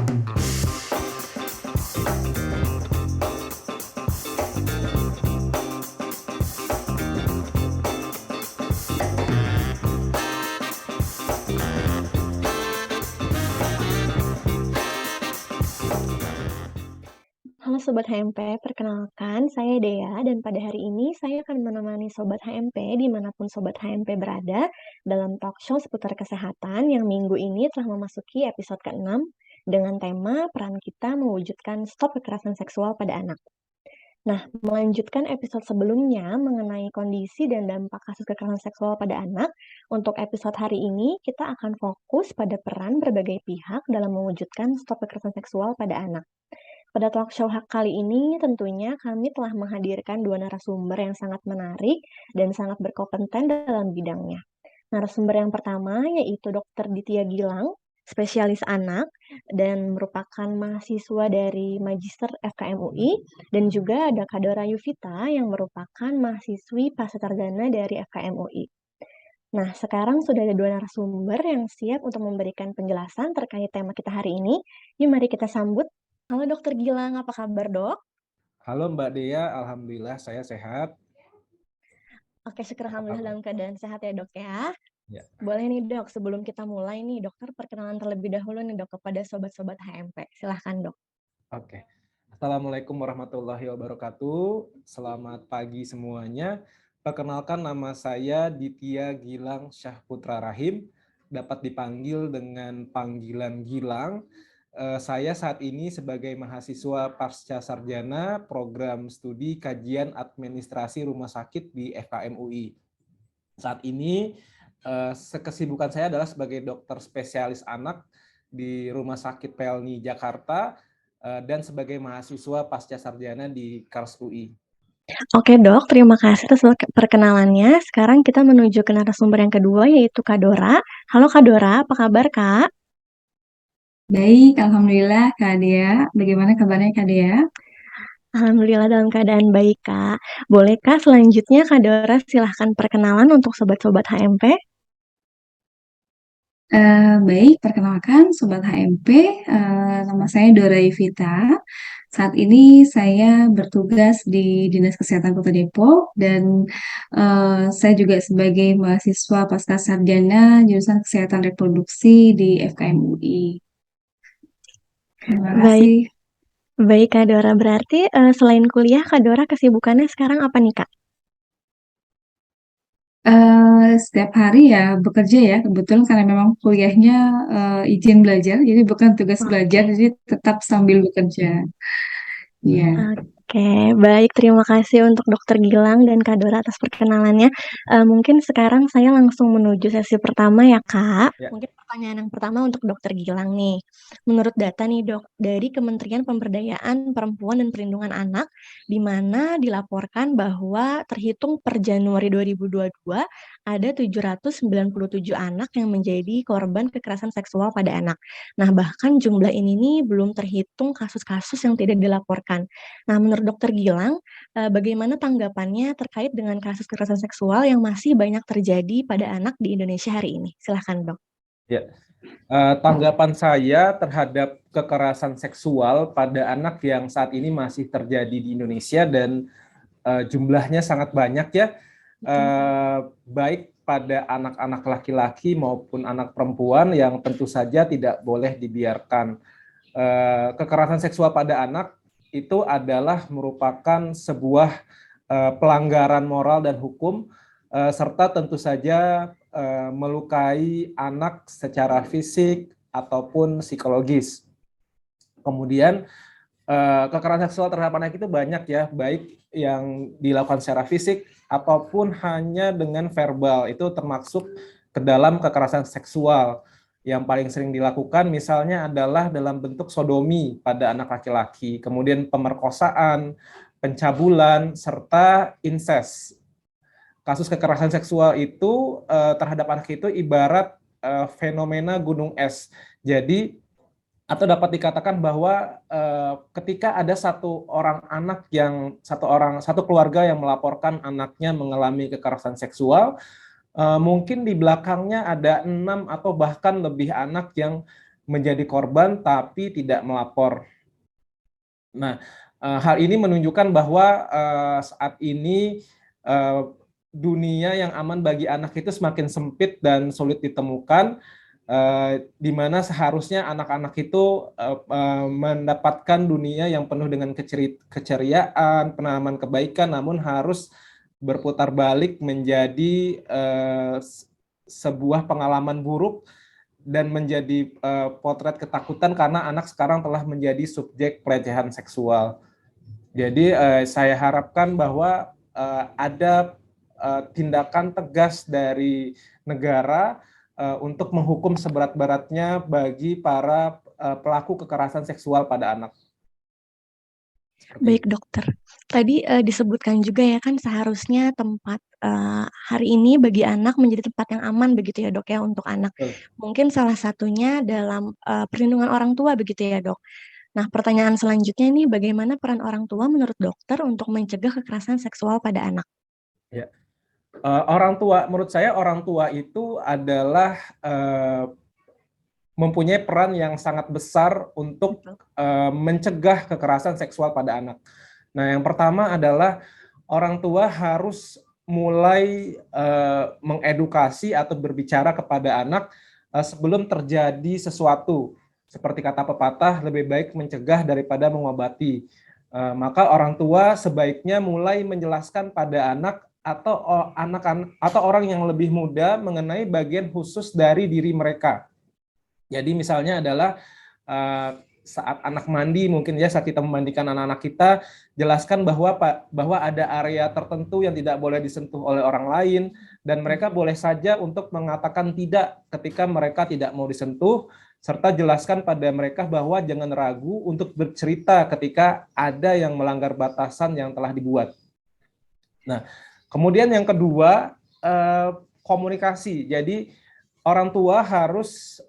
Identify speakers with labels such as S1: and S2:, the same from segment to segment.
S1: Halo Sobat HMP, perkenalkan saya Dea dan pada hari ini saya akan menemani Sobat HMP dimanapun Sobat HMP berada dalam talk show seputar kesehatan yang minggu ini telah memasuki episode ke-6 dengan tema peran kita mewujudkan stop kekerasan seksual pada anak. Nah, melanjutkan episode sebelumnya mengenai kondisi dan dampak kasus kekerasan seksual pada anak, untuk episode hari ini kita akan fokus pada peran berbagai pihak dalam mewujudkan stop kekerasan seksual pada anak. Pada talk show kali ini tentunya kami telah menghadirkan dua narasumber yang sangat menarik dan sangat berkompeten dalam bidangnya. Narasumber yang pertama yaitu Dr. Ditya Gilang, spesialis anak dan merupakan mahasiswa dari Magister FKM UI, dan juga ada Kadora Yuvita yang merupakan mahasiswi pascasarjana dari FKM UI. Nah, sekarang sudah ada dua narasumber yang siap untuk memberikan penjelasan terkait tema kita hari ini. Yuk mari kita sambut. Halo Dokter Gilang, apa kabar dok?
S2: Halo Mbak Dea, Alhamdulillah saya sehat.
S1: Oke, syukur alhamdulillah dalam keadaan sehat ya dok ya.
S2: Ya.
S1: Boleh nih dok, sebelum kita mulai nih dokter perkenalan terlebih dahulu nih dok kepada sobat-sobat HMP. Silahkan dok.
S2: Oke. Assalamualaikum warahmatullahi wabarakatuh. Selamat pagi semuanya. Perkenalkan nama saya Ditya Gilang Syahputra Rahim. Dapat dipanggil dengan panggilan Gilang. Saya saat ini sebagai mahasiswa pasca sarjana program studi kajian administrasi rumah sakit di FKM UI. Saat ini kesibukan saya adalah sebagai dokter spesialis anak di Rumah Sakit Pelni Jakarta dan sebagai mahasiswa pasca sarjana di Kars UI.
S1: Oke dok, terima kasih atas perkenalannya. Sekarang kita menuju ke narasumber yang kedua yaitu Kadora. Halo Kadora, apa kabar Kak?
S3: Baik, Alhamdulillah Kak Dea. Bagaimana kabarnya Kak Dea?
S1: Alhamdulillah dalam keadaan baik Kak. Bolehkah selanjutnya Kadora silahkan perkenalan untuk sobat-sobat HMP?
S3: Baik, perkenalkan Sobat HMP, nama saya Dora Yuvita. Saat ini saya bertugas di Dinas Kesehatan Kota Depok dan saya juga sebagai mahasiswa pascasarjana jurusan Kesehatan Reproduksi di FKM UI. Terima kasih.
S1: Baik Kak Dora, berarti selain kuliah Kak Dora kesibukannya sekarang apa nih Kak?
S3: Setiap hari ya bekerja ya, kebetulan karena memang kuliahnya izin belajar, jadi bukan tugas belajar, jadi tetap sambil bekerja. Iya.
S1: Oke, baik. Terima kasih untuk Dokter Gilang dan Kak Dora atas perkenalannya. Mungkin sekarang saya langsung menuju sesi pertama ya, Kak.
S2: Ya.
S1: Mungkin pertanyaan yang pertama untuk Dokter Gilang nih. Menurut data nih, Dok, dari Kementerian Pemberdayaan Perempuan dan Perlindungan Anak, di mana dilaporkan bahwa terhitung per Januari 2022, ada 797 anak yang menjadi korban kekerasan seksual pada anak. Nah, bahkan jumlah ini nih belum terhitung kasus-kasus yang tidak dilaporkan. Nah, menurut Dokter Gilang, bagaimana tanggapannya terkait dengan kasus kekerasan seksual yang masih banyak terjadi pada anak di Indonesia hari ini? Silahkan, Dok.
S2: Ya, tanggapan saya terhadap kekerasan seksual pada anak yang saat ini masih terjadi di Indonesia dan jumlahnya sangat banyak ya, baik pada anak-anak laki-laki maupun anak perempuan yang tentu saja tidak boleh dibiarkan. Kekerasan seksual pada anak itu adalah merupakan sebuah pelanggaran moral dan hukum, serta tentu saja melukai anak secara fisik ataupun psikologis. Kemudian kekerasan seksual terhadap anak itu banyak ya, baik yang dilakukan secara fisik ataupun hanya dengan verbal, itu termasuk ke dalam kekerasan seksual. Yang paling sering dilakukan misalnya adalah dalam bentuk sodomi pada anak laki-laki, kemudian pemerkosaan, pencabulan, serta incest. Kasus kekerasan seksual itu terhadap anak itu ibarat fenomena gunung es. Jadi atau dapat dikatakan bahwa ketika ada satu keluarga yang melaporkan anaknya mengalami kekerasan seksual, mungkin di belakangnya ada 6 atau bahkan lebih anak yang menjadi korban tapi tidak melapor. Nah, hal ini menunjukkan bahwa saat ini dunia yang aman bagi anak itu semakin sempit dan sulit ditemukan, di mana seharusnya anak-anak itu mendapatkan dunia yang penuh dengan keceriaan, penanaman kebaikan, namun harus berputar balik menjadi sebuah pengalaman buruk dan menjadi potret ketakutan karena anak sekarang telah menjadi subjek pelecehan seksual. Jadi saya harapkan bahwa ada tindakan tegas dari negara untuk menghukum seberat-beratnya bagi para pelaku kekerasan seksual pada anak.
S1: Baik dokter, tadi disebutkan juga ya kan seharusnya tempat hari ini bagi anak menjadi tempat yang aman begitu ya dok ya untuk anak. Mungkin salah satunya dalam perlindungan orang tua begitu ya dok. Nah pertanyaan selanjutnya ini bagaimana peran orang tua menurut dokter untuk mencegah kekerasan seksual pada anak?
S2: Ya. Orang tua, menurut saya orang tua itu adalah mempunyai peran yang sangat besar untuk mencegah kekerasan seksual pada anak. Nah, yang pertama adalah orang tua harus mulai mengedukasi atau berbicara kepada anak sebelum terjadi sesuatu. Seperti kata pepatah, lebih baik mencegah daripada mengobati. Maka orang tua sebaiknya mulai menjelaskan pada anak atau orang yang lebih muda mengenai bagian khusus dari diri mereka. Jadi misalnya adalah saat anak mandi, mungkin ya saat kita memandikan anak-anak kita, jelaskan bahwa ada area tertentu yang tidak boleh disentuh oleh orang lain, dan mereka boleh saja untuk mengatakan tidak ketika mereka tidak mau disentuh, serta jelaskan pada mereka bahwa jangan ragu untuk bercerita ketika ada yang melanggar batasan yang telah dibuat. Nah, kemudian yang kedua, komunikasi. Jadi orang tua harus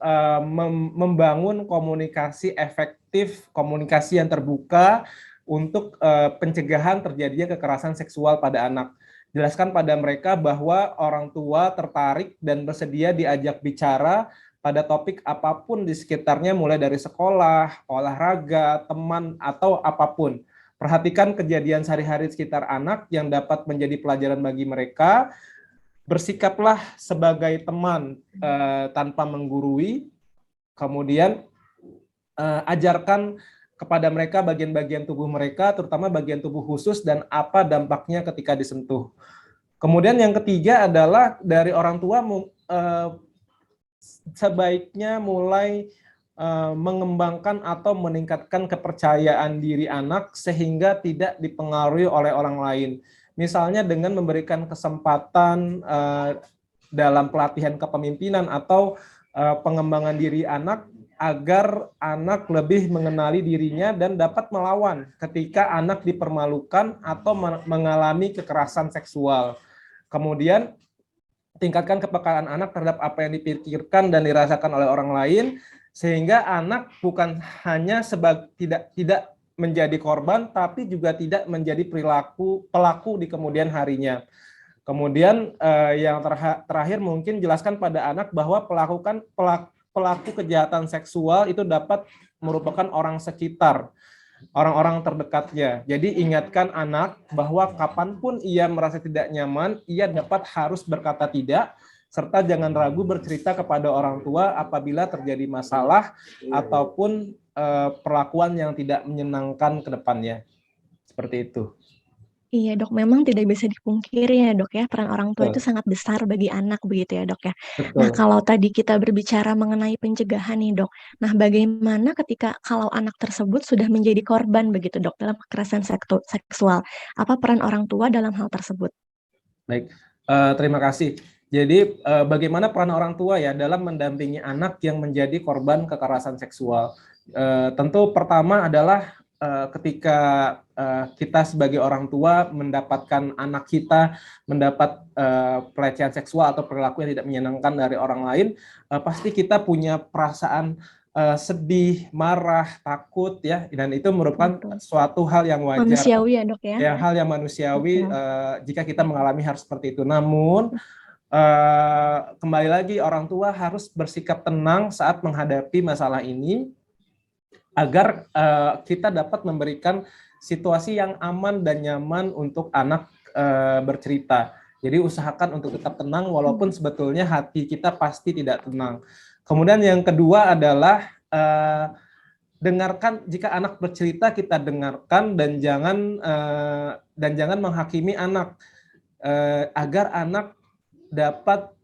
S2: membangun komunikasi efektif, komunikasi yang terbuka untuk pencegahan terjadinya kekerasan seksual pada anak. Jelaskan pada mereka bahwa orang tua tertarik dan bersedia diajak bicara pada topik apapun di sekitarnya, mulai dari sekolah, olahraga, teman, atau apapun. Perhatikan kejadian sehari-hari sekitar anak yang dapat menjadi pelajaran bagi mereka. Bersikaplah sebagai teman tanpa menggurui, kemudian ajarkan kepada mereka bagian-bagian tubuh mereka, terutama bagian tubuh khusus dan apa dampaknya ketika disentuh. Kemudian yang ketiga adalah dari orang tua sebaiknya mulai mengembangkan atau meningkatkan kepercayaan diri anak sehingga tidak dipengaruhi oleh orang lain. Misalnya dengan memberikan kesempatan dalam pelatihan kepemimpinan atau pengembangan diri anak agar anak lebih mengenali dirinya dan dapat melawan ketika anak dipermalukan atau mengalami kekerasan seksual. Kemudian tingkatkan kepekaan anak terhadap apa yang dipikirkan dan dirasakan oleh orang lain sehingga anak bukan hanya tidak menjadi korban, tapi juga tidak menjadi pelaku di kemudian harinya. Kemudian yang terakhir mungkin jelaskan pada anak bahwa pelaku kejahatan seksual itu dapat merupakan orang sekitar, orang-orang terdekatnya. Jadi ingatkan anak bahwa kapanpun ia merasa tidak nyaman, ia harus berkata tidak, serta jangan ragu bercerita kepada orang tua apabila terjadi masalah ataupun perlakuan yang tidak menyenangkan ke depannya. Seperti itu.
S1: Iya dok, memang tidak bisa dipungkiri ya dok ya, peran orang tua itu sangat besar bagi anak begitu ya dok ya. Nah kalau tadi kita berbicara mengenai pencegahan nih dok, nah bagaimana ketika kalau anak tersebut sudah menjadi korban begitu dok dalam kekerasan seksual, apa peran orang tua dalam hal tersebut?
S2: Baik, terima kasih. Jadi bagaimana peran orang tua ya dalam mendampingi anak yang menjadi korban kekerasan seksual? Tentu pertama adalah ketika kita sebagai orang tua mendapatkan anak kita mendapat pelecehan seksual atau perilaku yang tidak menyenangkan dari orang lain, pasti kita punya perasaan sedih, marah, takut ya, dan itu merupakan suatu hal yang wajar.
S1: Manusiawi ya dok ya?
S2: Ya, hal yang manusiawi jika kita mengalami hal seperti itu. Namun kembali lagi orang tua harus bersikap tenang saat menghadapi masalah ini agar kita dapat memberikan situasi yang aman dan nyaman untuk anak bercerita. Jadi usahakan untuk tetap tenang walaupun sebetulnya hati kita pasti tidak tenang. Kemudian yang kedua adalah dengarkan, jika anak bercerita kita dengarkan dan jangan menghakimi anak, agar anak dapat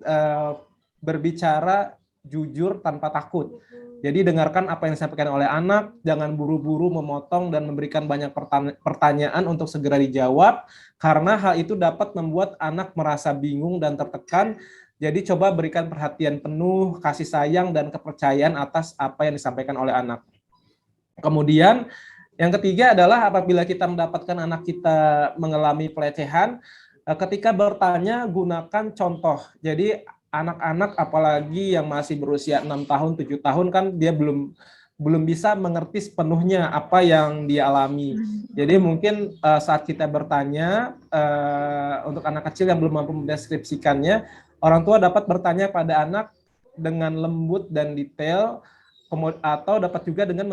S2: berbicara jujur tanpa takut. Jadi dengarkan apa yang disampaikan oleh anak, jangan buru-buru memotong dan memberikan banyak pertanyaan untuk segera dijawab, karena hal itu dapat membuat anak merasa bingung dan tertekan. Jadi coba berikan perhatian penuh, kasih sayang, dan kepercayaan atas apa yang disampaikan oleh anak. Kemudian yang ketiga adalah apabila kita mendapatkan anak kita mengalami pelecehan, ketika bertanya gunakan contoh. Jadi anak-anak apalagi yang masih berusia 6 tahun, 7 tahun kan dia belum bisa mengerti sepenuhnya apa yang dia alami. Jadi mungkin saat kita bertanya untuk anak kecil yang belum mampu mendeskripsikannya, orang tua dapat bertanya pada anak dengan lembut dan detail, atau dapat juga dengan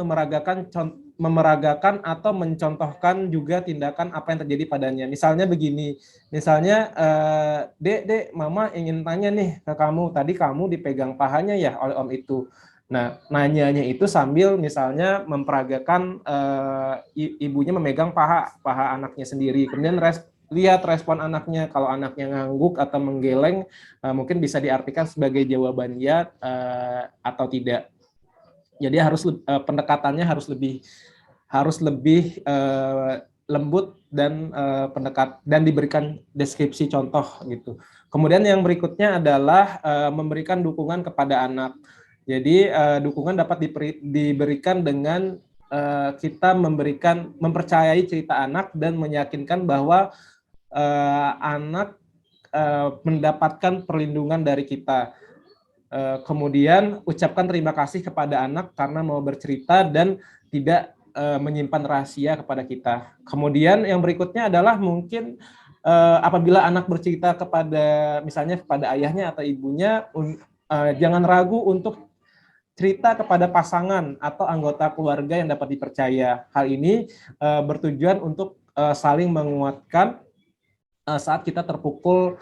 S2: memeragakan atau mencontohkan juga tindakan apa yang terjadi padanya. Misalnya begini, misalnya dek, mama ingin tanya nih ke kamu, tadi kamu dipegang pahanya ya oleh om itu. Nah, nanyanya itu sambil misalnya memperagakan ibunya memegang paha anaknya sendiri. Kemudian lihat respon anaknya. Kalau anaknya ngangguk atau menggeleng, mungkin bisa diartikan sebagai jawaban ya atau tidak. Jadi pendekatannya harus lebih lembut dan dan diberikan deskripsi contoh gitu. Kemudian yang berikutnya adalah memberikan dukungan kepada anak. Jadi dukungan dapat diberikan dengan kita mempercayai cerita anak dan meyakinkan bahwa anak mendapatkan perlindungan dari kita. Kemudian ucapkan terima kasih kepada anak karena mau bercerita dan tidak menyimpan rahasia kepada kita. Kemudian yang berikutnya adalah mungkin apabila anak bercerita misalnya kepada ayahnya atau ibunya, jangan ragu untuk cerita kepada pasangan atau anggota keluarga yang dapat dipercaya. Hal ini bertujuan untuk saling menguatkan saat kita terpukul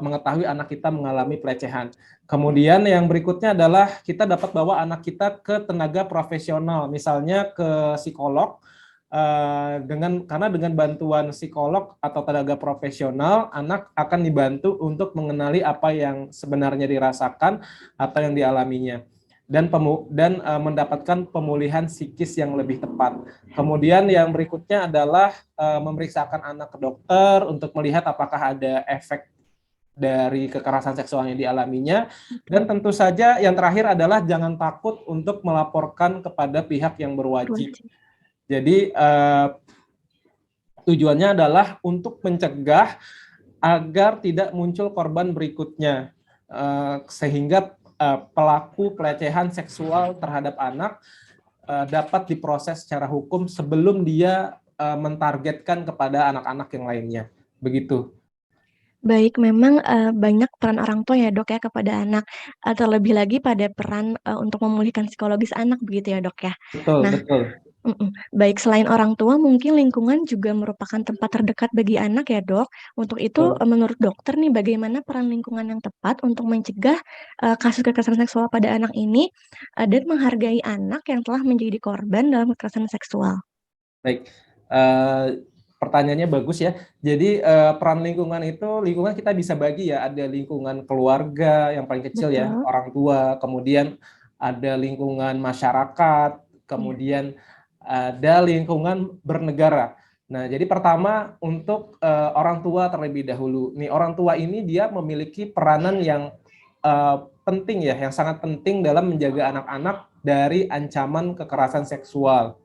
S2: mengetahui anak kita mengalami pelecehan. Kemudian yang berikutnya adalah kita dapat bawa anak kita ke tenaga profesional, misalnya ke psikolog, karena dengan bantuan psikolog atau tenaga profesional, anak akan dibantu untuk mengenali apa yang sebenarnya dirasakan atau yang dialaminya, dan mendapatkan pemulihan psikis yang lebih tepat. Kemudian yang berikutnya adalah memeriksakan anak ke dokter untuk melihat apakah ada efek dari kekerasan seksual yang dialaminya. Dan tentu saja yang terakhir adalah jangan takut untuk melaporkan kepada pihak yang berwajib. Jadi tujuannya adalah untuk mencegah agar tidak muncul korban berikutnya, sehingga pelaku pelecehan seksual terhadap anak dapat diproses secara hukum sebelum dia mentargetkan kepada anak-anak yang lainnya. Begitu.
S1: Baik, memang banyak peran orang tua ya dok ya kepada anak, terlebih lagi pada peran untuk memulihkan psikologis anak begitu ya dok ya.
S2: Betul,
S1: Nah,
S2: betul.
S1: baik selain orang tua mungkin lingkungan juga merupakan tempat terdekat bagi anak ya dok. Untuk itu menurut dokter nih bagaimana peran lingkungan yang tepat untuk mencegah kasus kekerasan seksual pada anak ini dan menghargai anak yang telah menjadi korban dalam kekerasan seksual.
S2: Baik. Pertanyaannya bagus ya. Jadi peran lingkungan kita bisa bagi ya. Ada lingkungan keluarga yang paling kecil. Betul. Ya, orang tua. Kemudian ada lingkungan masyarakat. Kemudian ada lingkungan bernegara. Nah, jadi pertama untuk orang tua terlebih dahulu. Nih orang tua ini dia memiliki peranan yang penting ya, yang sangat penting dalam menjaga anak-anak dari ancaman kekerasan seksual.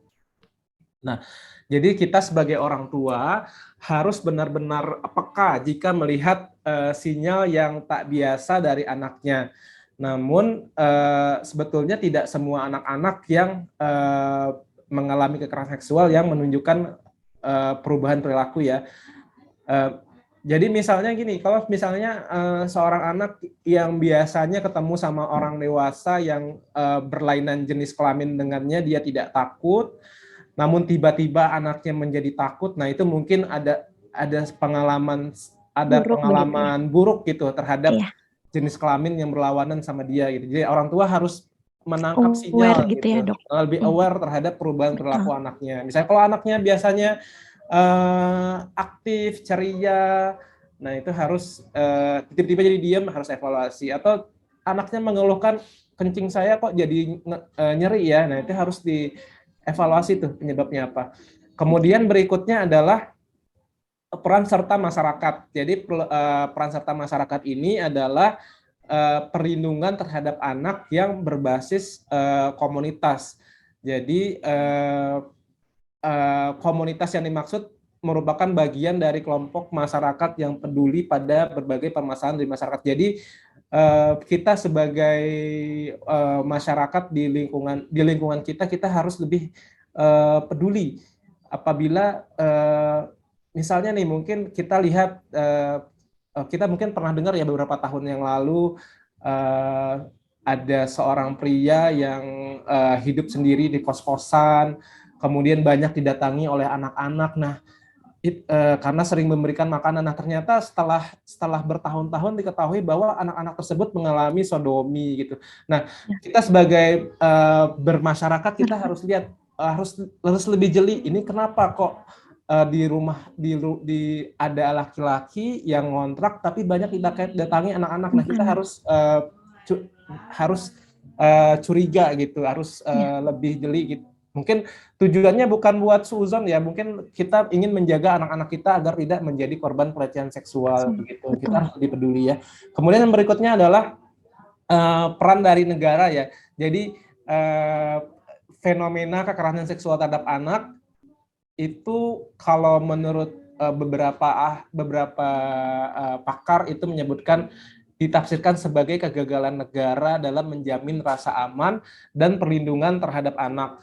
S2: Nah, jadi kita sebagai orang tua harus benar-benar peka jika melihat sinyal yang tak biasa dari anaknya. Namun sebetulnya tidak semua anak-anak yang mengalami kekerasan seksual yang menunjukkan perubahan perilaku ya. Jadi misalnya gini, kalau misalnya seorang anak yang biasanya ketemu sama orang dewasa yang berlainan jenis kelamin dengannya, dia tidak takut, namun tiba-tiba anaknya menjadi takut, nah itu mungkin ada
S1: Buruk begitu ya.
S2: pengalaman buruk gitu terhadap
S1: Iya,
S2: jenis kelamin yang berlawanan sama dia gitu. Jadi orang tua harus menangkap
S1: aware
S2: sinyal
S1: gitu ya,
S2: gitu,
S1: Dok.
S2: lebih aware terhadap perubahan perilaku
S1: Betul.
S2: anaknya. Misalnya kalau anaknya biasanya aktif, ceria, nah itu harus tiba-tiba jadi diam, harus evaluasi. Atau anaknya mengeluhkan kencing saya kok jadi nyeri ya, nah itu harus dievaluasi tuh penyebabnya apa. Kemudian berikutnya adalah peran serta masyarakat. Jadi peran serta masyarakat ini adalah perlindungan terhadap anak yang berbasis komunitas. Jadi komunitas yang dimaksud merupakan bagian dari kelompok masyarakat yang peduli pada berbagai permasalahan di masyarakat. Jadi kita sebagai masyarakat di lingkungan kita harus lebih peduli apabila misalnya nih mungkin kita lihat kita mungkin pernah dengar ya beberapa tahun yang lalu ada seorang pria yang hidup sendiri di kos-kosan, kemudian banyak didatangi oleh anak-anak. Nah, karena sering memberikan makanan, nah ternyata setelah bertahun-tahun diketahui bahwa anak-anak tersebut mengalami sodomi gitu. Nah,
S1: Ya.
S2: kita sebagai bermasyarakat kita harus lihat harus lebih jeli. Ini kenapa kok di rumah ada laki-laki yang ngontrak tapi banyak datangi anak-anak. Nah, kita
S1: Anak.
S2: harus curiga gitu, harus
S1: Ya,
S2: lebih jeli gitu. Mungkin tujuannya bukan buat suuzon ya, mungkin kita ingin menjaga anak-anak kita agar tidak menjadi korban pelecehan seksual begitu. Kita
S1: betul.
S2: harus lebih peduli ya. Kemudian yang berikutnya adalah peran dari negara ya. Jadi fenomena kekerasan seksual terhadap anak itu kalau menurut beberapa pakar itu menyebutkan ditafsirkan sebagai kegagalan negara dalam menjamin rasa aman dan perlindungan terhadap anak,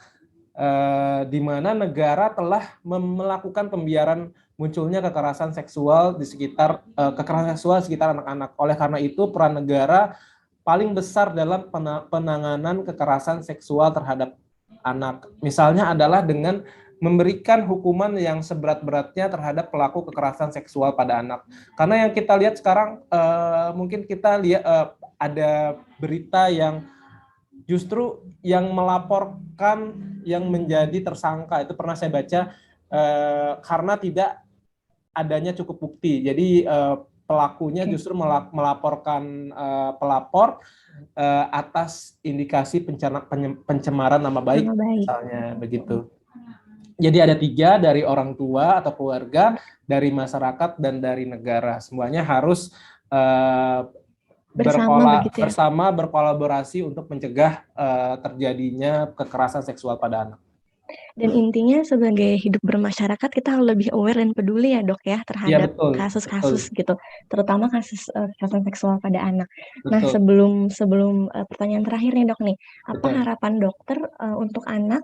S2: di mana negara telah melakukan pembiaran munculnya kekerasan seksual di sekitar anak-anak. Oleh karena itu peran negara paling besar dalam penanganan kekerasan seksual terhadap anak. Misalnya adalah dengan memberikan hukuman yang seberat-beratnya terhadap pelaku kekerasan seksual pada anak. Karena yang kita lihat sekarang mungkin kita lihat ada berita yang justru yang melaporkan yang menjadi tersangka itu pernah saya baca karena tidak adanya cukup bukti. Jadi pelakunya
S1: Oke.
S2: justru melaporkan pelapor atas indikasi pencemaran nama baik
S1: Nama baik.
S2: misalnya begitu. Jadi ada 3 dari orang tua atau keluarga, dari masyarakat dan dari negara. Semuanya harus
S1: Bersama begitu ya.
S2: bersama berkolaborasi untuk mencegah terjadinya kekerasan seksual pada anak.
S1: Dan intinya sebagai hidup bermasyarakat kita harus lebih aware dan peduli ya, Dok ya,
S2: Iya
S1: terhadap
S2: betul, betul,
S1: kasus-kasus gitu, terutama kasus kekerasan seksual pada anak. Nah,
S2: betul,
S1: sebelum pertanyaan terakhir nih, Dok nih, apa
S2: betul.
S1: harapan dokter untuk anak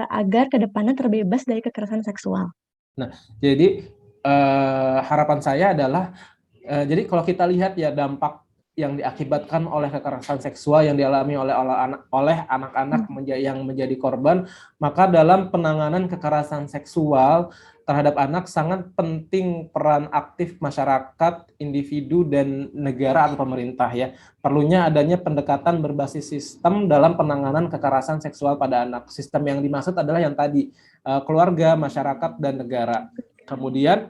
S1: agar kedepannya terbebas dari kekerasan seksual?
S2: Nah, jadi harapan saya adalah jadi kalau kita lihat ya dampak yang diakibatkan oleh kekerasan seksual yang dialami oleh anak-anak yang menjadi korban, maka dalam penanganan kekerasan seksual terhadap anak sangat penting peran aktif masyarakat, individu dan negara atau pemerintah ya. Perlunya adanya pendekatan berbasis sistem dalam penanganan kekerasan seksual pada anak. Sistem yang dimaksud adalah yang tadi keluarga, masyarakat dan negara. Kemudian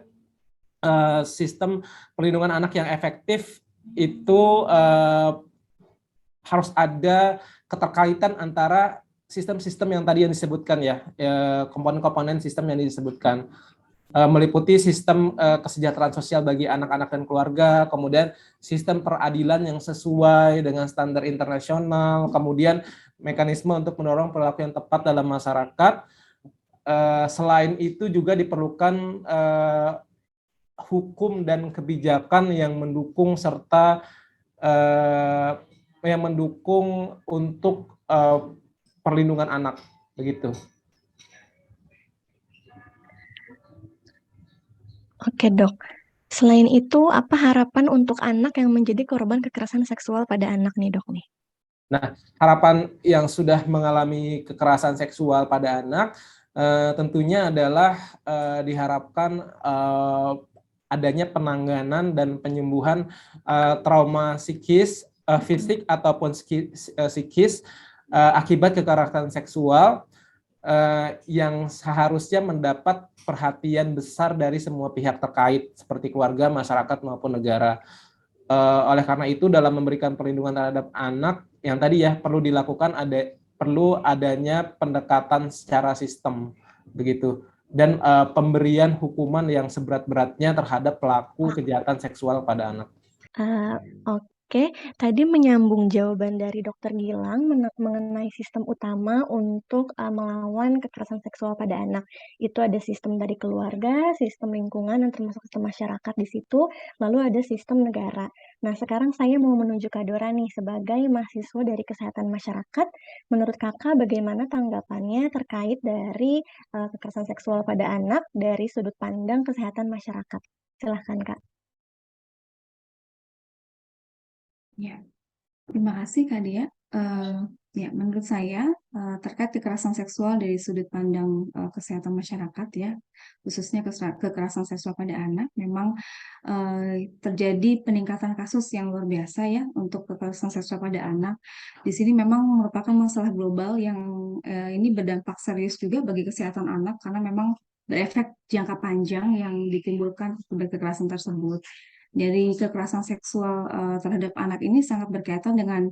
S2: sistem perlindungan anak yang efektif itu harus ada keterkaitan antara sistem-sistem yang tadi yang disebutkan ya, komponen-komponen sistem yang disebutkan, meliputi sistem kesejahteraan sosial bagi anak-anak dan keluarga, kemudian sistem peradilan yang sesuai dengan standar internasional, kemudian mekanisme untuk mendorong perilaku yang tepat dalam masyarakat. Selain itu juga diperlukan hukum dan kebijakan yang mendukung serta yang mendukung untuk perlindungan anak begitu.
S1: Oke, Dok. Selain itu, apa harapan untuk anak yang menjadi korban kekerasan seksual pada anak nih, Dok nih?
S2: Nah, harapan yang sudah mengalami kekerasan seksual pada anak tentunya adalah diharapkan adanya penanganan dan penyembuhan trauma psikis, fisik ataupun psikis akibat kekerasan seksual yang seharusnya mendapat perhatian besar dari semua pihak terkait seperti keluarga, masyarakat maupun negara. Oleh karena itu dalam memberikan perlindungan terhadap anak yang tadi ya perlu adanya pendekatan secara sistem begitu dan pemberian hukuman yang seberat-beratnya terhadap pelaku kejahatan seksual pada anak.
S1: Oke, tadi menyambung jawaban dari Dokter Gilang mengenai sistem utama untuk melawan kekerasan seksual pada anak. Itu ada sistem dari keluarga, sistem lingkungan, dan termasuk sistem masyarakat di situ, lalu ada sistem negara. Nah, sekarang saya mau menuju Kak Dora nih sebagai mahasiswa dari kesehatan masyarakat. Menurut Kakak, bagaimana tanggapannya terkait dari kekerasan seksual pada anak dari sudut pandang kesehatan masyarakat? Silahkan, Kak.
S3: Ya, terima kasih Kak Dia. Ya, menurut saya terkait kekerasan seksual dari sudut pandang kesehatan masyarakat ya, khususnya kekerasan seksual pada anak, memang terjadi peningkatan kasus yang luar biasa ya untuk kekerasan seksual pada anak. Di sini memang merupakan masalah global yang ini berdampak serius juga bagi kesehatan anak karena memang berefek jangka panjang yang ditimbulkan akibat kekerasan tersebut. Dari kekerasan seksual terhadap anak ini sangat berkaitan dengan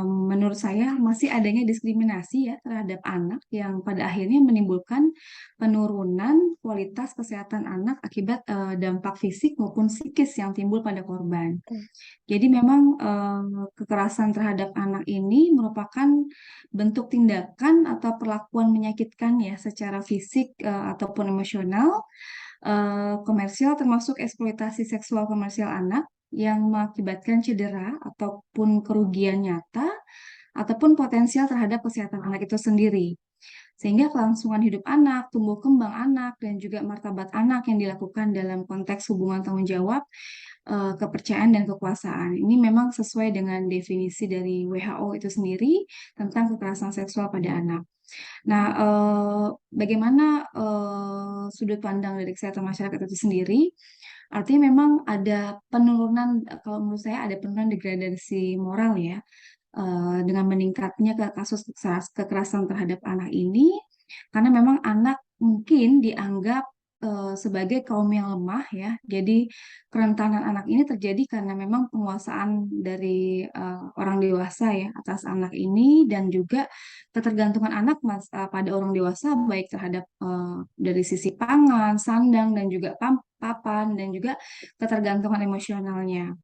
S3: menurut saya masih adanya diskriminasi ya terhadap anak yang pada akhirnya menimbulkan penurunan kualitas kesehatan anak akibat dampak fisik maupun psikis yang timbul pada korban. Jadi memang kekerasan terhadap anak ini merupakan bentuk tindakan atau perlakuan menyakitkan ya secara fisik ataupun emosional, komersial termasuk eksploitasi seksual komersial anak yang mengakibatkan cedera ataupun kerugian nyata ataupun potensial terhadap kesehatan anak itu sendiri. Sehingga kelangsungan hidup anak, tumbuh kembang anak, dan juga martabat anak yang dilakukan dalam konteks hubungan tanggung jawab, kepercayaan dan kekuasaan. Ini memang sesuai dengan definisi dari WHO itu sendiri tentang kekerasan seksual pada anak. Nah, bagaimana sudut pandang dari kesehatan masyarakat itu sendiri? Artinya memang ada penurunan, kalau menurut saya ada penurunan degradasi moral ya, dengan meningkatnya kasus kekerasan terhadap anak ini, karena memang anak mungkin dianggap sebagai kaum yang lemah ya. Jadi kerentanan anak ini terjadi karena memang penguasaan dari orang dewasa ya atas anak ini dan juga ketergantungan anak pada orang dewasa baik terhadap dari sisi pangan, sandang dan juga papan dan juga ketergantungan emosionalnya.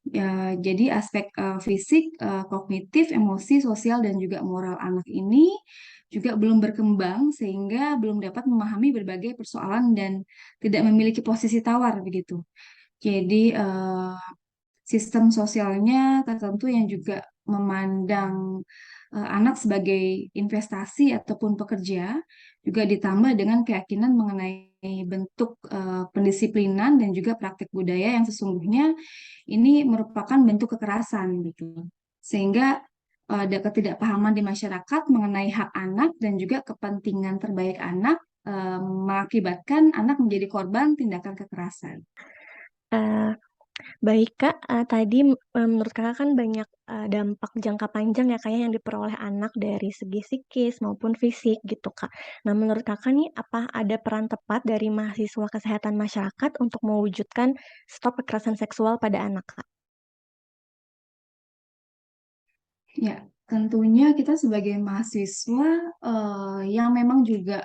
S3: Ya, jadi aspek fisik, kognitif, emosi, sosial, dan juga moral anak ini juga belum berkembang sehingga belum dapat memahami berbagai persoalan dan tidak memiliki posisi tawar begitu. Jadi sistem sosialnya tertentu yang juga memandang anak sebagai investasi ataupun pekerja, juga ditambah dengan keyakinan mengenai bentuk pendisiplinan dan juga praktik budaya yang sesungguhnya ini merupakan bentuk kekerasan gitu. Sehingga ada ketidakpahaman di masyarakat mengenai hak anak dan juga kepentingan terbaik anak mengakibatkan anak menjadi korban tindakan kekerasan.
S1: Eh, Baik Kak, tadi menurut Kakak kan banyak dampak jangka panjang ya Kak ya yang diperoleh anak dari segi psikis maupun fisik gitu Kak. Nah menurut Kakak nih apa ada peran tepat dari mahasiswa kesehatan masyarakat untuk mewujudkan stop kekerasan seksual pada anak Kak?
S3: Ya, tentunya kita sebagai mahasiswa yang memang juga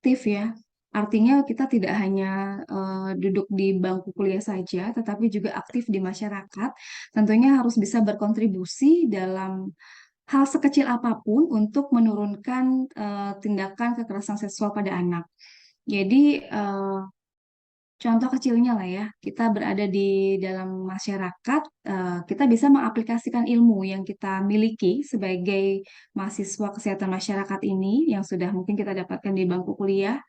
S3: aktif ya. Artinya kita tidak hanya duduk di bangku kuliah saja, tetapi juga aktif di masyarakat. Tentunya harus bisa berkontribusi dalam hal sekecil apapun untuk menurunkan tindakan kekerasan seksual pada anak. Jadi contoh kecilnya lah ya, kita berada di dalam masyarakat, kita bisa mengaplikasikan ilmu yang kita miliki sebagai mahasiswa kesehatan masyarakat ini, yang sudah mungkin kita dapatkan di bangku kuliah,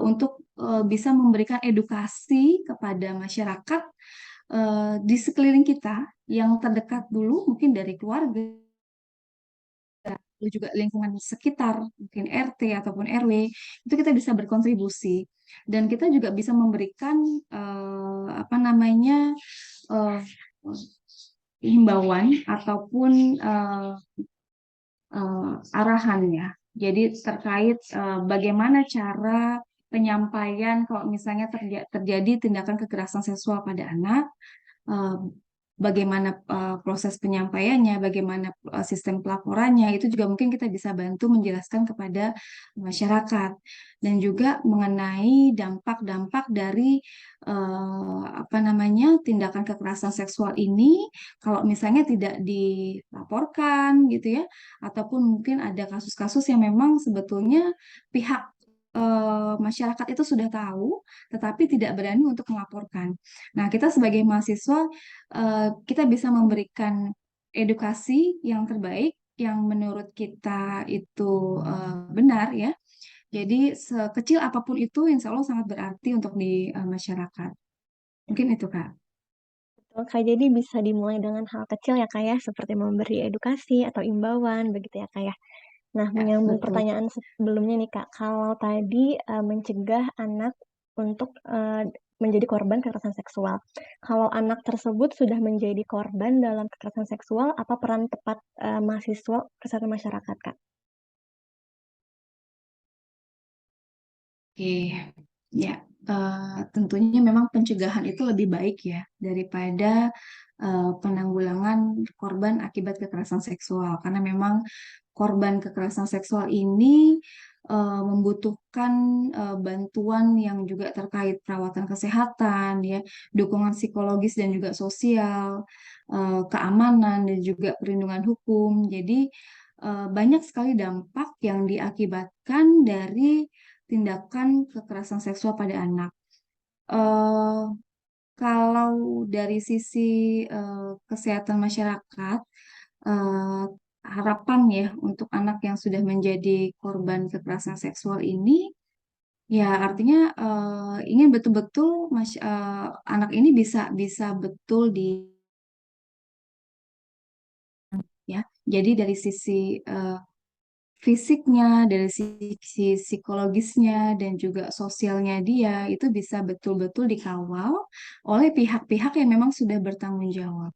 S3: untuk bisa memberikan edukasi kepada masyarakat di sekeliling kita yang terdekat dulu, mungkin dari keluarga, lalu juga lingkungan sekitar, mungkin RT ataupun RW, itu kita bisa berkontribusi. Dan kita juga bisa memberikan apa namanya eh, himbauan ataupun arahan ya. Jadi terkait bagaimana cara penyampaian kalau misalnya terjadi tindakan kekerasan seksual pada anak, eh, bagaimana proses penyampaiannya, bagaimana sistem pelaporannya, itu juga mungkin kita bisa bantu menjelaskan kepada masyarakat. Dan juga mengenai dampak-dampak dari apa namanya tindakan kekerasan seksual ini, kalau misalnya tidak dilaporkan gitu ya, ataupun mungkin ada kasus-kasus yang memang sebetulnya pihak masyarakat itu sudah tahu, tetapi tidak berani untuk melaporkan. Nah, kita sebagai mahasiswa, kita bisa memberikan edukasi yang terbaik, yang menurut kita itu benar ya. Jadi, sekecil apapun itu, insya Allah sangat berarti untuk di masyarakat. Mungkin itu, Kak.
S1: Betul, Kak. Jadi bisa dimulai dengan hal kecil ya, Kak, ya, seperti memberi edukasi atau imbauan, begitu ya, Kak, ya. Nah,
S3: Ya,
S1: menyambung
S3: betul.
S1: pertanyaan sebelumnya nih, Kak. Kalau tadi mencegah anak untuk menjadi korban kekerasan seksual. Kalau anak tersebut sudah menjadi korban dalam kekerasan seksual, apa peran tepat mahasiswa kesehatan masyarakat, Kak?
S3: Oke, ya, tentunya memang pencegahan itu lebih baik ya daripada penanggulangan korban akibat kekerasan seksual, karena memang korban kekerasan seksual ini membutuhkan bantuan yang juga terkait perawatan kesehatan, ya, dukungan psikologis dan juga sosial, keamanan dan juga perlindungan hukum. Jadi banyak sekali dampak yang diakibatkan dari tindakan kekerasan seksual pada anak. Eh, Kalau dari sisi kesehatan masyarakat, eh, harapan ya untuk anak yang sudah menjadi korban kekerasan seksual ini, ya artinya ingin betul-betul anak ini bisa bisa betul di ya. Jadi dari sisi fisiknya, dari sisi psikologisnya, dan juga sosialnya dia, itu bisa betul-betul dikawal oleh pihak-pihak yang memang sudah bertanggung jawab.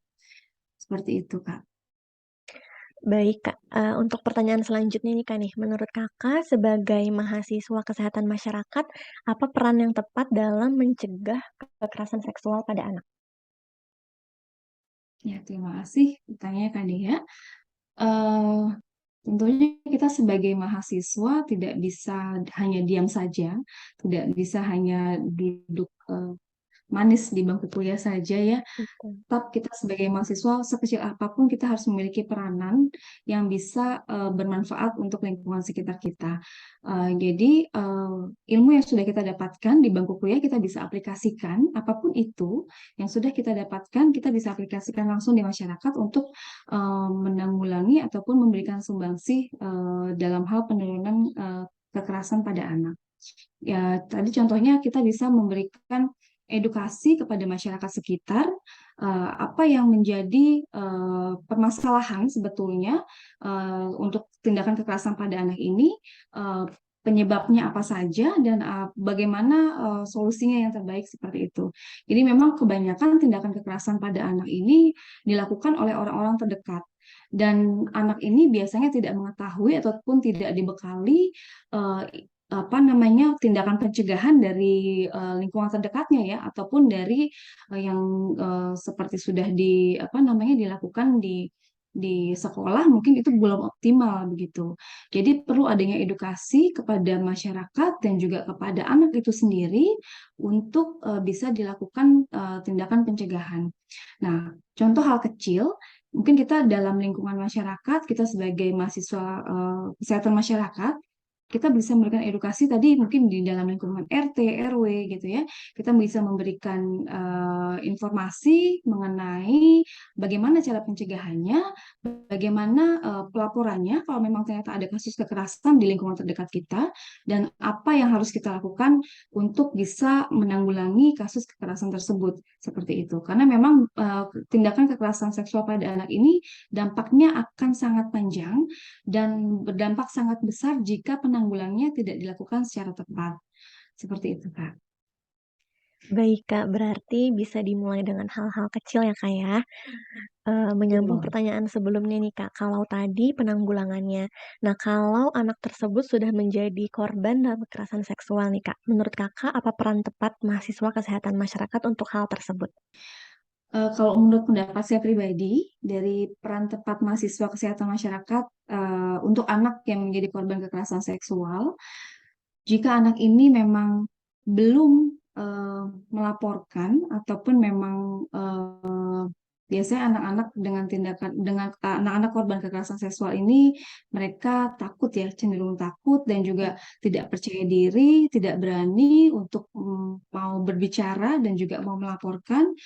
S3: Seperti itu, Kak.
S1: Baik, Kak. Untuk pertanyaan selanjutnya nih, Kak, nih. Menurut Kakak sebagai mahasiswa kesehatan masyarakat, apa peran yang tepat dalam mencegah kekerasan seksual pada anak?
S3: Ya, terima kasih pertanyaannya, Kak Dea. Eh, Tentunya kita sebagai mahasiswa tidak bisa hanya diam saja, tidak bisa hanya duduk manis di bangku kuliah saja ya.
S1: Betul.
S3: Tetap kita sebagai mahasiswa sekecil apapun kita harus memiliki peranan yang bisa bermanfaat untuk lingkungan sekitar kita. Jadi ilmu yang sudah kita dapatkan di bangku kuliah kita bisa aplikasikan apapun itu yang sudah kita dapatkan kita bisa aplikasikan langsung di masyarakat untuk menanggulangi ataupun memberikan sumbangsih dalam hal penurunan kekerasan pada anak. Ya, tadi contohnya kita bisa memberikan edukasi kepada masyarakat sekitar, apa yang menjadi permasalahan sebetulnya untuk tindakan kekerasan pada anak ini, eh, penyebabnya apa saja dan bagaimana solusinya yang terbaik seperti itu. Jadi memang kebanyakan tindakan kekerasan pada anak ini dilakukan oleh orang-orang terdekat. Dan anak ini biasanya tidak mengetahui ataupun tidak dibekali eh, apa namanya tindakan pencegahan dari lingkungan terdekatnya ya ataupun dari yang seperti sudah di apa namanya dilakukan di sekolah mungkin itu belum optimal begitu. Jadi perlu adanya edukasi kepada masyarakat dan juga kepada anak itu sendiri untuk bisa dilakukan tindakan pencegahan. Nah, contoh hal kecil mungkin kita dalam lingkungan masyarakat kita sebagai mahasiswa kesehatan masyarakat kita bisa memberikan edukasi tadi mungkin di dalam lingkungan RT, RW gitu ya. Kita bisa memberikan informasi mengenai bagaimana cara pencegahannya, bagaimana pelaporannya kalau memang ternyata ada kasus kekerasan di lingkungan terdekat kita, dan apa yang harus kita lakukan untuk bisa menanggulangi kasus kekerasan tersebut seperti itu. Karena memang tindakan kekerasan seksual pada anak ini dampaknya akan sangat panjang dan berdampak sangat besar jika penanggulangannya tidak dilakukan secara tepat. Seperti itu, Kak.
S1: Baik, Kak, berarti bisa dimulai dengan hal-hal kecil ya, Kak, ya. Menyambung
S3: Betul.
S1: pertanyaan sebelumnya nih, Kak, kalau tadi penanggulangannya. Nah, kalau anak tersebut sudah menjadi korban dalam kekerasan seksual nih, Kak, menurut Kakak apa peran tepat mahasiswa kesehatan masyarakat untuk hal tersebut?
S3: Kalau menurut pendapat saya pribadi, dari peran tepat mahasiswa kesehatan masyarakat untuk anak yang menjadi korban kekerasan seksual, jika anak ini memang belum melaporkan ataupun memang biasanya anak-anak dengan tindakan dengan anak-anak korban kekerasan seksual ini mereka takut ya, cenderung takut dan juga tidak percaya diri, tidak berani untuk mau berbicara dan juga mau melaporkan.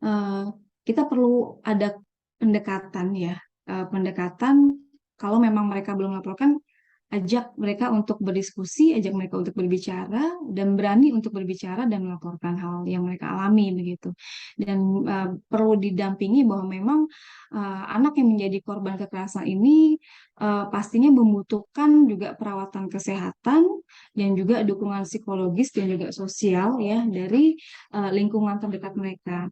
S3: eh, Kita perlu ada pendekatan ya, pendekatan kalau memang mereka belum melaporkan, ajak mereka untuk berdiskusi, ajak mereka untuk berbicara dan berani untuk berbicara dan melaporkan hal yang mereka alami begitu. Dan perlu didampingi bahwa memang anak yang menjadi korban kekerasan ini pastinya membutuhkan juga perawatan kesehatan dan juga dukungan psikologis dan juga sosial ya dari lingkungan terdekat mereka.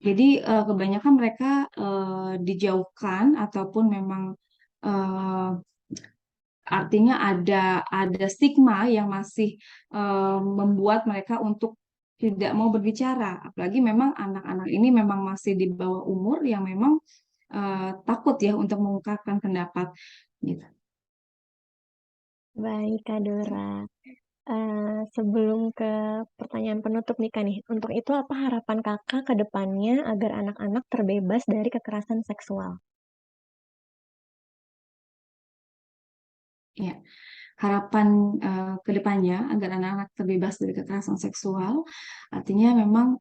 S3: Jadi kebanyakan mereka dijauhkan ataupun memang eh, artinya ada stigma yang masih membuat mereka untuk tidak mau berbicara. Apalagi memang anak-anak ini memang masih di bawah umur yang memang takut ya untuk mengungkapkan pendapat gitu.
S1: Baik, Kak Dora. Sebelum ke pertanyaan penutup nih, Kak, nih, untuk itu apa harapan Kakak ke depannya agar anak-anak terbebas dari kekerasan seksual?
S3: Ya, harapan ke depannya agar anak-anak terbebas dari kekerasan seksual, artinya memang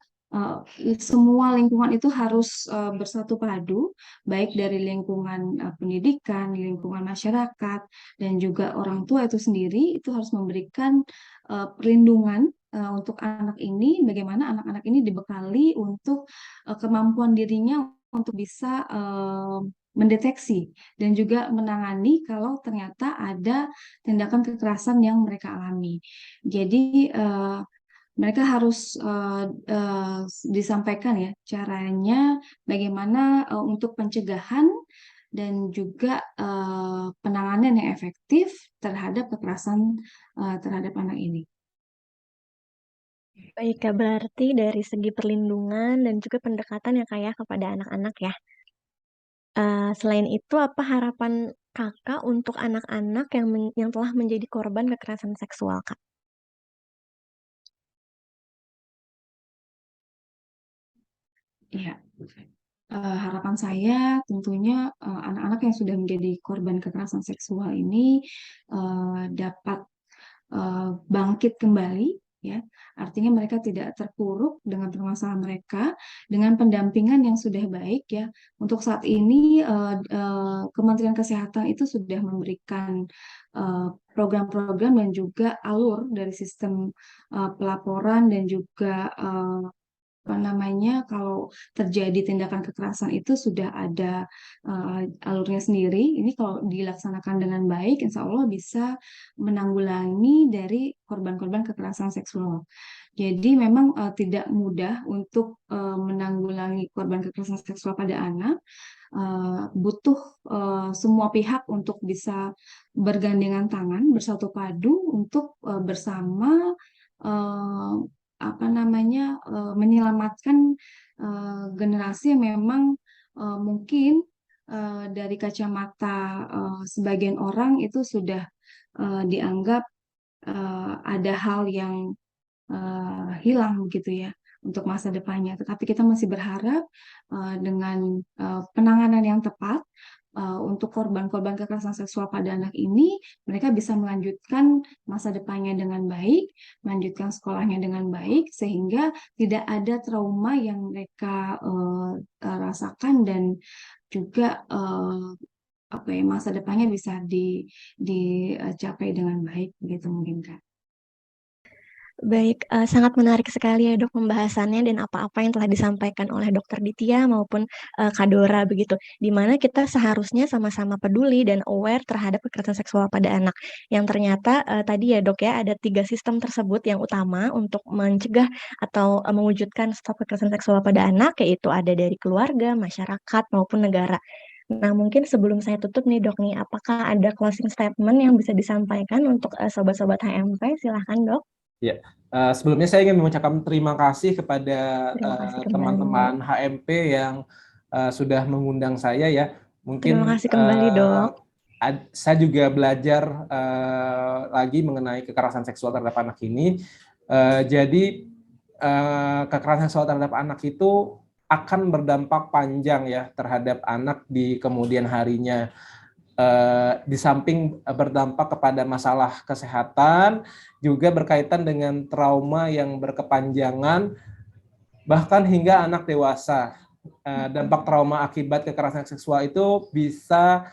S3: semua lingkungan itu harus bersatu padu, baik dari lingkungan pendidikan, lingkungan masyarakat, dan juga orang tua itu sendiri itu harus memberikan perlindungan untuk anak ini, bagaimana anak-anak ini dibekali untuk kemampuan dirinya untuk bisa mendeteksi dan juga menangani kalau ternyata ada tindakan kekerasan yang mereka alami. Jadi mereka harus disampaikan ya caranya bagaimana untuk pencegahan dan juga penanganan yang efektif terhadap kekerasan terhadap anak ini.
S1: Baik, Kak, berarti dari segi perlindungan dan juga pendekatan ya, Kak, ya, kepada anak-anak ya. Selain itu, apa harapan Kakak untuk anak-anak yang telah menjadi korban kekerasan seksual, Kak?
S3: Ya, harapan saya tentunya anak-anak yang sudah menjadi korban kekerasan seksual ini dapat bangkit kembali, ya. Artinya mereka tidak terpuruk dengan permasalahan mereka, dengan pendampingan yang sudah baik, ya. Untuk saat ini Kementerian Kesehatan itu sudah memberikan program-program dan juga alur dari sistem pelaporan dan juga apa namanya kalau terjadi tindakan kekerasan itu sudah ada alurnya sendiri. Ini kalau dilaksanakan dengan baik, insya Allah bisa menanggulangi dari korban-korban kekerasan seksual. Jadi memang tidak mudah untuk menanggulangi korban kekerasan seksual pada anak. Butuh semua pihak untuk bisa bergandengan tangan, bersatu padu untuk bersama eh, apa namanya menyelamatkan generasi yang memang mungkin dari kacamata sebagian orang itu sudah dianggap ada hal yang hilang begitu ya untuk masa depannya. Tetapi kita masih berharap dengan penanganan yang tepat, untuk korban-korban kekerasan seksual pada anak ini, mereka bisa melanjutkan masa depannya dengan baik, melanjutkan sekolahnya dengan baik, sehingga tidak ada trauma yang mereka rasakan dan juga apa ya, masa depannya bisa dicapai dengan baik, begitu mungkin Kak.
S1: Baik, sangat menarik sekali ya dok pembahasannya dan apa-apa yang telah disampaikan oleh dokter Ditya maupun Kak Dora begitu. Di mana kita seharusnya sama-sama peduli dan aware terhadap kekerasan seksual pada anak. Yang ternyata tadi ya dok ya ada 3 sistem tersebut yang utama untuk mencegah atau mewujudkan stop kekerasan seksual pada anak, yaitu ada dari keluarga, masyarakat maupun negara. Nah, mungkin sebelum saya tutup nih dok nih, apakah ada closing statement yang bisa disampaikan untuk sobat-sobat HMP? Silahkan dok.
S2: Ya, sebelumnya saya ingin mengucapkan terima kasih kepada
S1: Terima kasih kembali.
S2: teman-teman HMP yang sudah mengundang saya ya.
S1: Terima
S2: Mungkin
S1: kasih kembali dok.
S2: saya juga belajar lagi mengenai kekerasan seksual terhadap anak ini. Jadi kekerasan seksual terhadap anak itu akan berdampak panjang ya terhadap anak di kemudian harinya. Di samping berdampak kepada masalah kesehatan, juga berkaitan dengan trauma yang berkepanjangan, bahkan hingga anak dewasa. Dampak trauma akibat kekerasan seksual itu bisa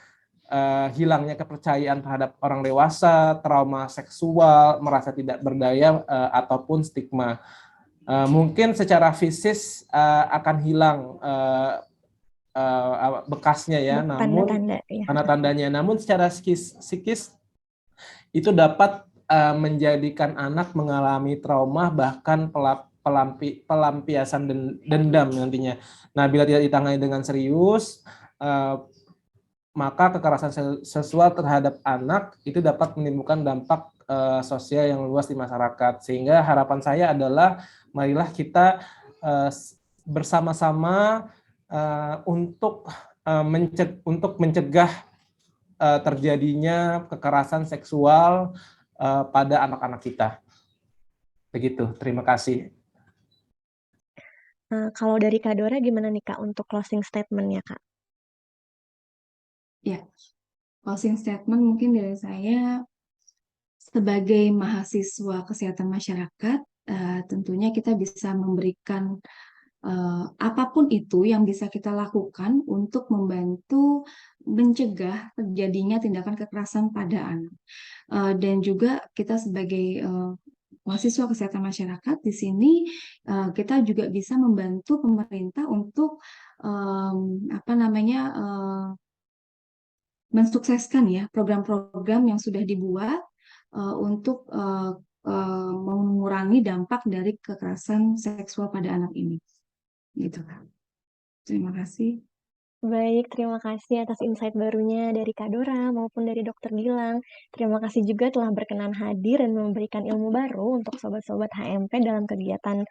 S2: hilangnya kepercayaan terhadap orang dewasa, trauma seksual, merasa tidak berdaya, ataupun stigma. Mungkin secara fisik akan hilang bekasnya ya, namun
S1: Tanda-tanda ya.
S2: tanda-tandanya, namun secara psikis itu dapat menjadikan anak mengalami trauma, bahkan pelampiasan dendam nantinya. Nah, bila tidak ditangani dengan serius, maka kekerasan seksual terhadap anak itu dapat menimbulkan dampak sosial yang luas di masyarakat. Sehingga harapan saya adalah marilah kita bersama-sama untuk mencegah terjadinya kekerasan seksual pada anak-anak kita. Begitu, terima kasih.
S1: Kalau dari Kak Dora gimana nih Kak untuk closing statement-nya Kak?
S3: Ya, closing statement mungkin dari saya sebagai mahasiswa kesehatan masyarakat, tentunya kita bisa memberikan apapun itu yang bisa kita lakukan untuk membantu mencegah terjadinya tindakan kekerasan pada anak. Dan juga kita sebagai mahasiswa kesehatan masyarakat di sini kita juga bisa membantu pemerintah untuk mensukseskan ya program-program yang sudah dibuat untuk mengurangi dampak dari kekerasan seksual pada anak ini. Gitu kan. Terima kasih.
S1: Baik, terima kasih atas insight barunya dari Kak Dora maupun dari Dokter Gilang. Terima kasih juga telah berkenan hadir dan memberikan ilmu baru untuk sobat-sobat HMP dalam kegiatan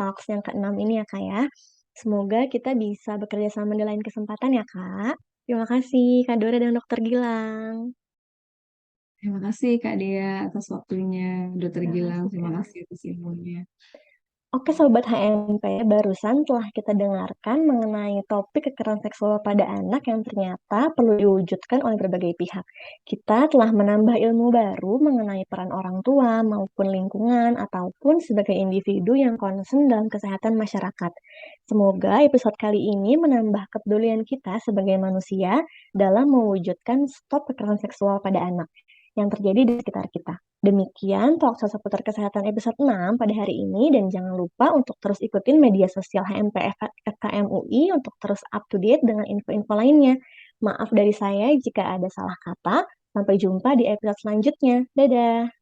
S1: Talks yang ke-6 ini ya Kak ya. Semoga kita bisa bekerja sama di lain kesempatan ya Kak. Terima kasih Kak Dora dan Dokter Gilang.
S3: Terima kasih Kak Dea atas waktunya. Dokter
S1: Terima
S3: Gilang,
S1: kasih
S3: terima
S1: Kak.
S3: kasih atas ilmunya.
S1: Oke Sobat HMP, barusan telah kita dengarkan mengenai topik kekerasan seksual pada anak yang ternyata perlu diwujudkan oleh berbagai pihak. Kita telah menambah ilmu baru mengenai peran orang tua maupun lingkungan ataupun sebagai individu yang concern dalam kesehatan masyarakat. Semoga episode kali ini menambah kepedulian kita sebagai manusia dalam mewujudkan stop kekerasan seksual pada anak yang terjadi di sekitar kita. Demikian Talkshow seputar kesehatan episode 6 pada hari ini dan jangan lupa untuk terus ikutin media sosial HMP FKM UI untuk terus up to date dengan info-info lainnya. Maaf dari saya jika ada salah kata. Sampai jumpa di episode selanjutnya. Dadah!